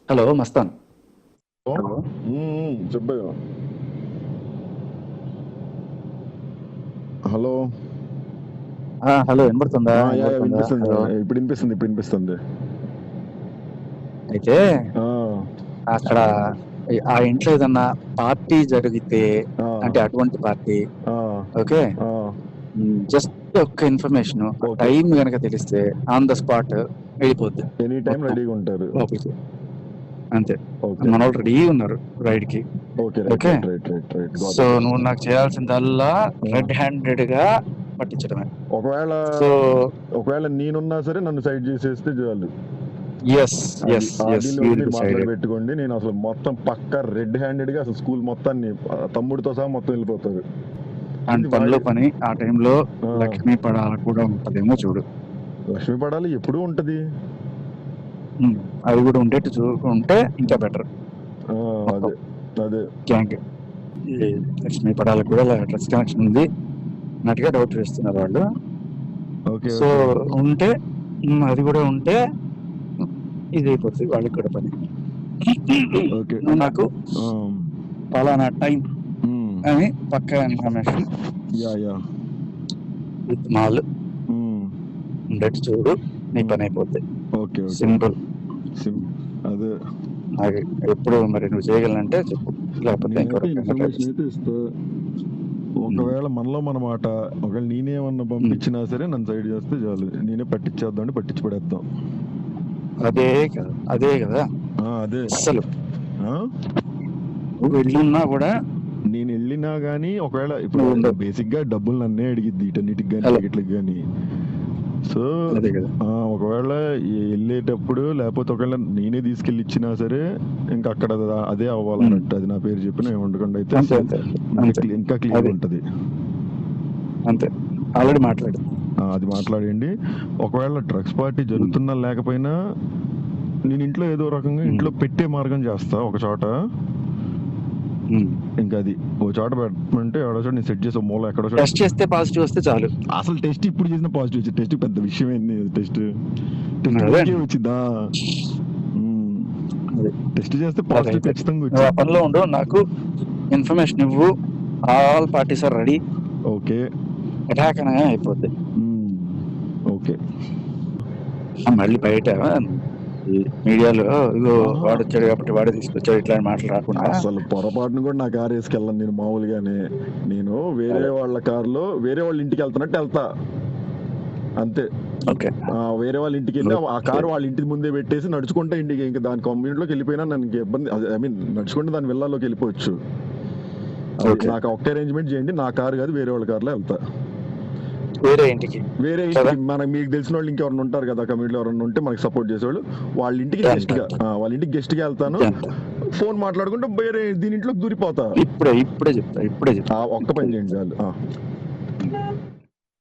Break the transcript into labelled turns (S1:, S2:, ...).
S1: Hello Mastan.
S2: ఓ,
S1: hello.
S2: చెప్పయ్యా. Hello.
S1: Hello, వినపడుతుందా?
S2: వినిపిస్తుంది.
S1: Hello.
S2: ఇప్పుడు వినిపిస్తుంది.
S1: అయితే
S2: ఆ,
S1: అక్కడ ఆ ఇంట్లో ఏదన్నా పార్టీ జరిగితే,
S2: ఆ,
S1: అంటే అటువంటి పార్టీ,
S2: ఆ,
S1: ఓకే,
S2: ఆ,
S1: జస్ట్ ఒక్క ఇన్ఫర్మేషన్,
S2: ఓకే.
S1: టైం గనక తెలిస్తే ఆన్ ద స్పాట్ వెళ్ళిపోద్ది
S2: ఎనీ టైం
S1: మొత్తం
S2: రెడీగా ఉంటారు.
S1: లోపలికి. అంతే.
S2: ఓకే,
S1: మన వాళ్ళు రెడీ ఉన్నారు రైడ్ కి.
S2: Okay. Right
S1: okay.
S2: Right right right right got
S1: so
S2: it.
S1: నువ్వు నాకు చేయాల్సిందల్లా రెడ్ హ్యాండెడ్ గా పట్టించడమే.
S2: ఒకవేళ
S1: సో
S2: ఒకవేళ నేనున్నా సరే నన్ను సైడ్ చేసేస్తే చాలు.
S1: Yes yes yes,
S2: deal
S1: you
S2: ఒకటి
S1: విల్
S2: మీరు
S1: బి
S2: మాట్లాడి
S1: సైడెడ్.
S2: పెట్టుకోండి. నేను అసలు మొత్తం పక్క రెడ్ హ్యాండెడ్ గా అసలు స్కూల్ మొత్తాన్ని తమ్ముడితో సహా మొత్తం వెళ్ళిపోతారు.
S1: అండ్ పనిలో పని ఆ టైంలో
S2: ఆ,
S1: లక్ష్మీ పడాల కూడా ఉంటదేమో చూడు.
S2: లక్ష్మీ పడాలి ఎప్పుడూ ఉంటది.
S1: అది కూడా ఉండేట్టు చూసుకుంటే ఇంకా బెటర్.
S2: అదే అదే
S1: గ్యాంగ్ లక్ష్మీ పడాలకు కూడా డ్రగ్స్ కనెక్షన్ ఉంది అన్నట్టుగా డౌట్ వేస్తున్నారు వాళ్ళు.
S2: ఓకే
S1: సో
S2: ఓకే
S1: ఉంటే అది కూడా ఉంటే ఇది అయిపోతుంది వాళ్ళకి కూడా పని.
S2: ఓకే.
S1: నువ్వు నాకు
S2: Um,
S1: పలానా టైం
S2: mm,
S1: అని పక్కా ఇన్ఫర్మేషన్
S2: yeah.
S1: విత్ మాల్
S2: Mm,
S1: ఉండేట్టు చూడు, నీ పని అయిపోద్ది.
S2: Okay okay.
S1: సింపుల్.
S2: అదే
S1: అది ఎప్పుడు మరి నువ్వు చేయగలనంటే చెప్పు, లేకపోతే ఇంకో
S2: నేనైతే
S1: రకంగా try
S2: ఇన్ఫర్మేషన్
S1: చేస్తా.
S2: అయితే ఇస్తా. ఒకవేళ మనలో మన మాట ఒకవేళ నేనేమన్నా పంపించినా సరే నన్ను సైడ్ చేస్తే చాలు. నేనే పట్టించేద్దాం అంటే పట్టించి పడేద్దాం.
S1: అదే కదా, అదే కదా.
S2: అదే
S1: అస్సలు
S2: ఆ?
S1: నువ్వు వెళ్ళున్నా కూడా
S2: నేను వెళ్ళినా గానీ ఒకవేళ ఇప్పుడు
S1: నువ్వు ఉండవు.
S2: బేసిక్ గా డబ్బులు నన్నే అడిగిద్ది వీటన్నిటికి కానీ
S1: హలో.
S2: టికెట్లకి కానీ. సో
S1: అదే కదా.
S2: ఒకవేళ వెళ్ళేటప్పుడు లేకపోతే ఒకవేళ నేనే తీసుకెళ్ళి ఇచ్చినా సరే ఇంకా అక్కడ అదే అవ్వాలన్నట్టు. అది నా పేరు చెప్పిన ఏమండకుండా అయితే
S1: అంతే అంతే అంతే.
S2: ఇంకా క్లియర్
S1: అది
S2: ఉంటది.
S1: అంతే, ఆల్రెడీ మాట్లాడు.
S2: అది మాట్లాడండి. ఒకవేళ డ్రగ్స్ పార్టీ జరుగుతున్నా లేకపోయినా నేను ఇంట్లో ఏదో రకంగా ఇంట్లో పెట్టే మార్గం చేస్తా ఒక చోట. ఇంకా అది ఒక చోట పెట్టమంటే ఎవడో చోట నేను సెట్ చేసే మూల ఎక్కడో చోట.
S1: టెస్ట్ చేస్తే పాజిటివ్ వస్తే చాలు.
S2: అసలు టెస్ట్ ఇప్పుడు చేసిన పాజిటివ్ వచ్చింది. టెస్ట్ పెద్ద విషయం ఏంది? టెస్ట్
S1: అదే.
S2: వచ్చిందా?
S1: అది.
S2: టెస్ట్ చేస్తే పాజిటివ్
S1: అదైతే
S2: ఖచ్చితంగా
S1: నువ్వు ఆ
S2: వచ్చింది.
S1: పనిలో ఉండు, నాకు ఇన్ఫర్మేషన్ ఇవ్వు. All parties are ready.
S2: Okay
S1: attack అనగా అయిపోద్ది.
S2: ఓకే.
S1: మళ్ళీ బయట ఈ మీడియాలో ఇగో వాడు వచ్చాడు కాబట్టి వాడే తీసుకొచ్చాడు ఇట్లాంటి మాటలు రాకుండా.
S2: అసలు పొరపాటును కూడా నా కారు వేసుకెళ్ళను నేను మామూలుగానే. నేను వేరే వాళ్ళ కారులో వేరే వాళ్ళ ఇంటికి వెళ్తున్నట్టు వెళ్తా అంతే.
S1: ఓకే.
S2: వేరే వాళ్ళ ఇంటికి వెళ్ళి ఆ కారు వాళ్ళ ఇంటి ముందే పెట్టేసి నడుచుకుంటే ఇంటికి ఇంకా దాని కమ్యూనిటీలోకి వెళ్ళిపోయినా నాకు ఇబ్బంది. ఐ మీన్ నడుచుకుంటే దాని విల్లాలోకి వెళ్ళిపోవచ్చు. నాకు ఒకే అరేంజ్మెంట్ చేయండి. నా కారు కాదు, వేరే వాళ్ళ కారులో వెళ్తా.
S1: వేరే ఇంటికి
S2: మీకు తెలిసిన వాళ్ళు ఇంకెవరైనా ఉంటారు కదా కమ్యూనిటీలో, ఎవరైనా ఉంటే మనకి సపోర్ట్ చేసేవాళ్ళు. వాళ్ళ ఇంటికి గెస్ట్ గా వెళ్తాను. ఫోన్ మాట్లాడుకుంటే వేరే దీని ఇంట్లోకి దూరిపోతా.
S1: ఇప్పుడే చెప్తా.
S2: ఒక్క పని చేయండి చాలు.